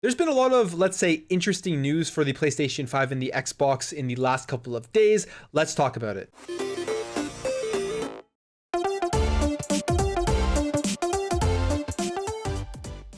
There's been a lot of, let's say, interesting news for the PlayStation 5 and the Xbox in the last couple of days. Let's talk about it.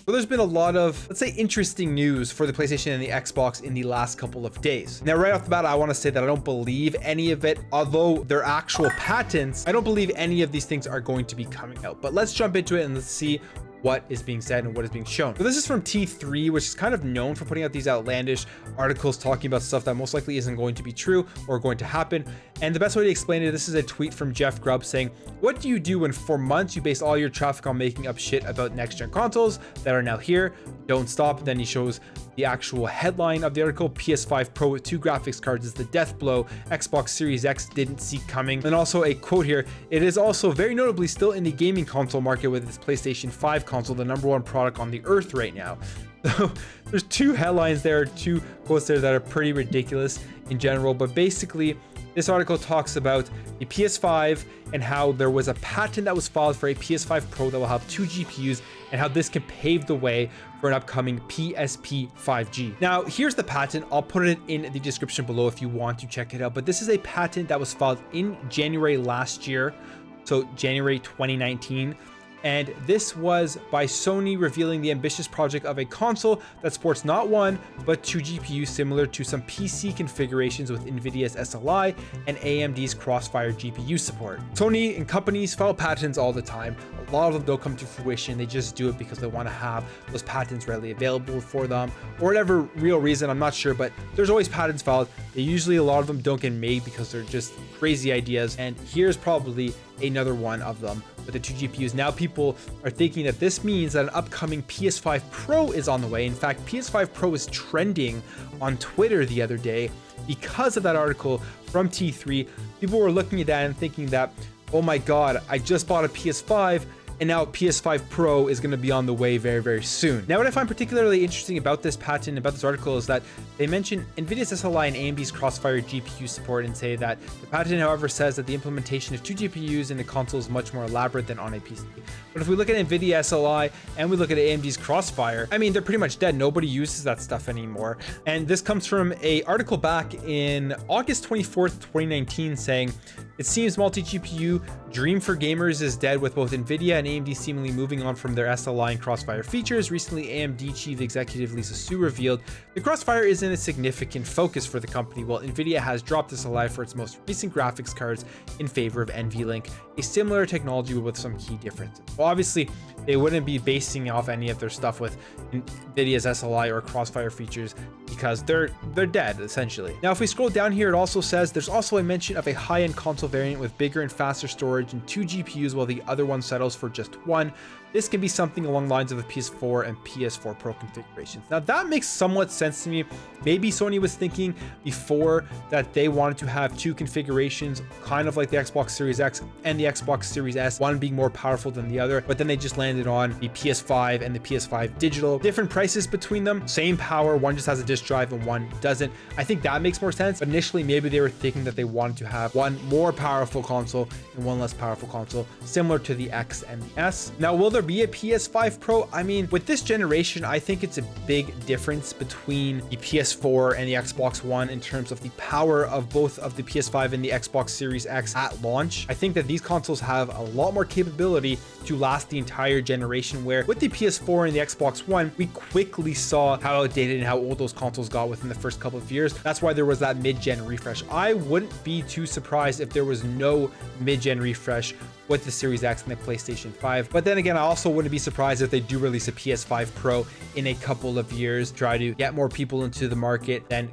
Well, there's been a lot of, let's say, interesting news for the PlayStation and the Xbox in the last couple of days. Now, right off the bat, I want to say that I don't believe any of it, although they're actual patents. I don't believe any of these things are going to be coming out. But let's jump into it and let's see what is being said and what is being shown. So this is from T3, which is kind of known for putting out these outlandish articles talking about stuff that most likely isn't going to be true or going to happen. And the best way to explain it, this is a tweet from Jeff Grubb saying, "What do you do when for months you base all your traffic on making up shit about next-gen consoles that are now here? Don't stop." Then he shows the actual headline of the article: PS5 Pro with 2 graphics cards is the death blow Xbox Series X didn't see coming. And also a quote here: "It is also very notably still in the gaming console market with its PlayStation 5 console, the #1 product on the earth right now." So there's 2 headlines there, 2 quotes there that are pretty ridiculous in general. But basically, this article talks about the PS5 and how there was a patent that was filed for a PS5 Pro that will have 2 GPUs and how this can pave the way for an upcoming PSP 5G. Now, here's the patent. I'll put it in the description below if you want to check it out. But this is a patent that was filed in January last year, so January 2019. And this was by Sony revealing the ambitious project of a console that sports not 1, but 2 GPUs similar to some PC configurations with NVIDIA's SLI and AMD's Crossfire GPU support. Sony and companies file patents all the time. A lot of them don't come to fruition. They just do it because they want to have those patents readily available for them, or whatever real reason, I'm not sure, but there's always patents filed. Usually a lot of them don't get made because they're just crazy ideas. And here's probably another one of them with the 2 GPUs. Now people are thinking that this means that an upcoming PS5 Pro is on the way. In fact, PS5 Pro is trending on Twitter the other day because of that article from T3. People were looking at that and thinking that, oh my God, I just bought a PS5 and now PS5 Pro is going to be on the way very, very soon. Now, what I find particularly interesting about this patent, about this article, is that they mention NVIDIA's SLI and AMD's Crossfire GPU support and say that the patent, however, says that the implementation of 2 GPUs in a console is much more elaborate than on a PC. But if we look at NVIDIA SLI and we look at AMD's Crossfire, I mean, they're pretty much dead. Nobody uses that stuff anymore. And this comes from an article back in August 24th, 2019 saying, "It seems multi-GPU dream for gamers is dead, with both NVIDIA and AMD seemingly moving on from their SLI and Crossfire features. Recently, AMD chief executive Lisa Su revealed the Crossfire isn't a significant focus for the company, while NVIDIA has dropped SLI for its most recent graphics cards in favor of NVLink, a similar technology with some key differences." Well, obviously, they wouldn't be basing off any of their stuff with NVIDIA's SLI or Crossfire features because they're dead, essentially. Now, if we scroll down here, it also says there's also a mention of a high-end console variant with bigger and faster storage and 2 GPUs, while the other one settles for just 1. This can be something along the lines of the PS4 and PS4 Pro configurations. Now, that makes somewhat sense to me. Maybe Sony was thinking before that they wanted to have 2 configurations, kind of like the Xbox Series X and the Xbox Series S, one being more powerful than the other, but then they just landed on the PS5 and the PS5 digital. Different prices between them, same power, one just has a disk drive and one doesn't. I think that makes more sense. But initially, maybe they were thinking that they wanted to have one more powerful console and one less powerful console, similar to the X and the S. Now, will there be a PS5 Pro? I mean, with this generation, I think it's a big difference between the PS4 and the Xbox One in terms of the power of both of the PS5 and the Xbox Series X at launch. I think that these consoles have a lot more capability to last the entire generation, where with the PS4 and the Xbox One, we quickly saw how outdated and how old those consoles got within the first couple of years. That's why there was that mid-gen refresh. I wouldn't be too surprised if there was no mid-gen refresh with the Series X and the PlayStation 5. But then again, I also wouldn't be surprised if they do release a PS5 Pro in a couple of years, try to get more people into the market, then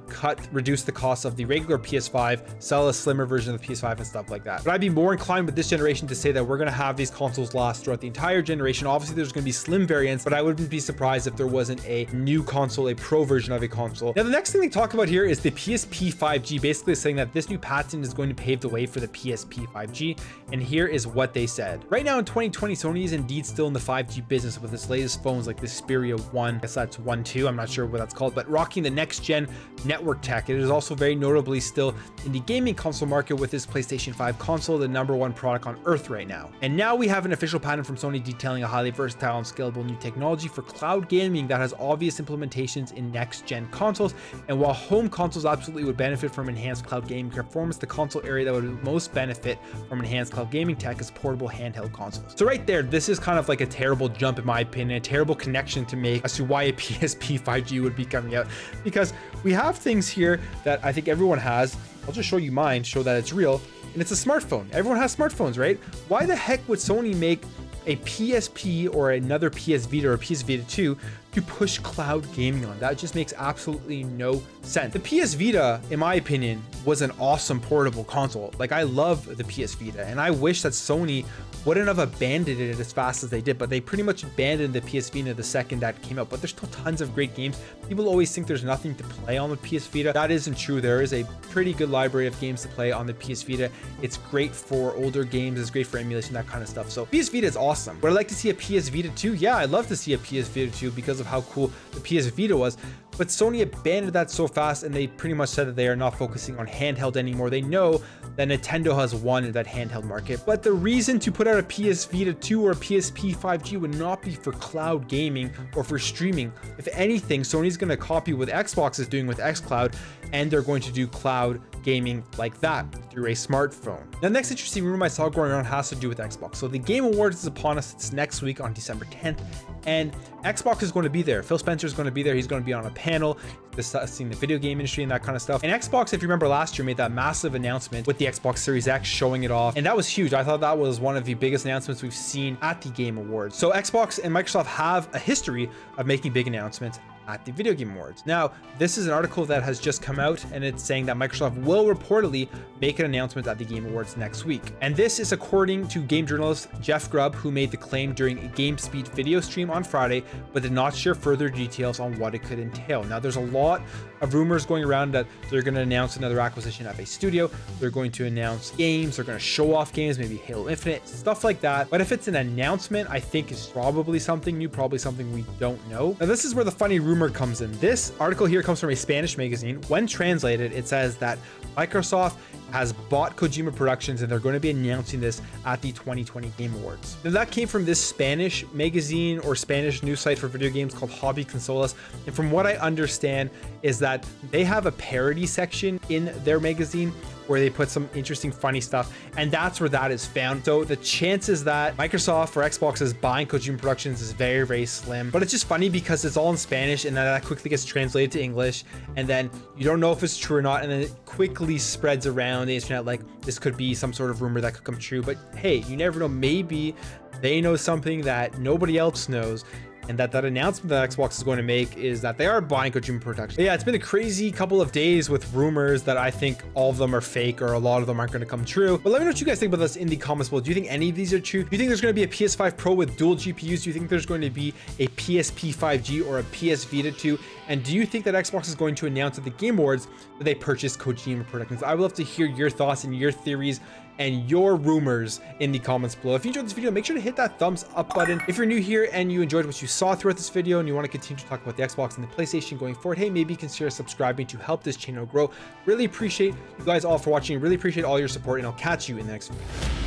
reduce the cost of the regular PS5, sell a slimmer version of the PS5 and stuff like that. But I'd be more inclined with this generation to say that we're going to have these consoles last throughout the entire generation. Obviously, there's going to be slim variants, but I wouldn't be surprised if there wasn't a new console, a Pro version of a console. Now, the next thing they talk about here is the PSP 5G, basically saying that this new patent is going to pave the way for the PSP 5G. And here is what what they said. Right now in 2020, Sony is indeed still in the 5G business with its latest phones like the Xperia 1, I guess that's 1 2, I'm not sure what that's called, but rocking the next gen network tech. It is also very notably still in the gaming console market with this PlayStation 5 console, the #1 product on earth right now. And now we have an official patent from Sony detailing a highly versatile and scalable new technology for cloud gaming that has obvious implementations in next gen consoles. And while home consoles absolutely would benefit from enhanced cloud gaming performance, the console area that would most benefit from enhanced cloud gaming tech is portable handheld consoles. So right there, this is kind of like a terrible jump in my opinion, a terrible connection to make as to why a PSP 5G would be coming out, because we have things here that I think everyone has. I'll just show you mine, show that it's real, and it's a smartphone. Everyone has smartphones, right? Why the heck would Sony make a PSP or another PS Vita or PS Vita 2 to push cloud gaming on? That just makes absolutely no sense. The PS Vita, in my opinion, was an awesome portable console. Like, I love the PS Vita, and I wish that Sony wouldn't have abandoned it as fast as they did, but they pretty much abandoned the PS Vita the second that came out. But there's still tons of great games. People always think there's nothing to play on the PS Vita. That isn't true. There is a pretty good library of games to play on the PS Vita. It's great for older games, it's great for emulation, that kind of stuff. So PS Vita is awesome. Would I like to see a PS Vita 2? Yeah, I'd love to see a PS Vita 2 because of how cool the PS Vita was. But Sony abandoned that so fast, and they pretty much said that they are not focusing on handheld anymore. They know that Nintendo has won in that handheld market. But the reason to put out a PS Vita 2 or a PSP 5G would not be for cloud gaming or for streaming. If anything, Sony's going to copy what Xbox is doing with xCloud, and they're going to do cloud gaming like that through a smartphone. Now, the next interesting rumor I saw going around has to do with Xbox. So the Game Awards is upon us. It's next week on December 10th, and Xbox is going to be there. Phil Spencer is going to be there. He's going to be on a panel discussing the video game industry and that kind of stuff. And Xbox, if you remember last year, made that massive announcement with the Xbox Series X, showing it off, and that was huge. I thought that was one of the biggest announcements we've seen at the Game Awards. So Xbox and Microsoft have a history of making big announcements at the Video Game Awards. Now, this is an article that has just come out, and it's saying that Microsoft will reportedly make an announcement at the Game Awards next week. And this is according to game journalist Jeff Grubb, who made the claim during a GameSpeed video stream on Friday, but did not share further details on what it could entail. Now, there's a lot of rumors going around that they're going to announce another acquisition of a studio. They're going to announce games. They're going to show off games, maybe Halo Infinite, stuff like that. But if it's an announcement, I think it's probably something new, probably something we don't know. Now, this is where the funny rumor comes in. This article here comes from a Spanish magazine. When translated, it says that Microsoft has bought Kojima Productions, and they're going to be announcing this at the 2020 Game Awards. Now, that came from this Spanish magazine or Spanish news site for video games called Hobby Consolas. And from what I understand is that they have a parody section in their magazine where they put some interesting, funny stuff, and that's where that is found. So the chances that Microsoft or Xbox is buying Kojima Productions is very, very slim. But it's just funny because it's all in Spanish, and then that quickly gets translated to English, and then you don't know if it's true or not, and then it quickly spreads around the internet like this could be some sort of rumor that could come true. But hey, you never know. Maybe they know something that nobody else knows, and that announcement that Xbox is going to make is that they are buying Kojima Productions. But yeah, it's been a crazy couple of days with rumors that I think all of them are fake, or a lot of them aren't going to come true. But let me know what you guys think about this in the comments below. Do you think any of these are true? Do you think there's going to be a PS5 Pro with dual GPUs? Do you think there's going to be a PSP 5G or a PS Vita 2? And do you think that Xbox is going to announce at the Game Awards that they purchased Kojima Productions? I would love to hear your thoughts and your theories and your rumors in the comments below. If you enjoyed this video, make sure to hit that thumbs up button. If you're new here and you enjoyed what you saw throughout this video and you want to continue to talk about the Xbox and the PlayStation going forward, hey, maybe consider subscribing to help this channel grow. Really appreciate you guys all for watching. Really appreciate all your support, and I'll catch you in the next video.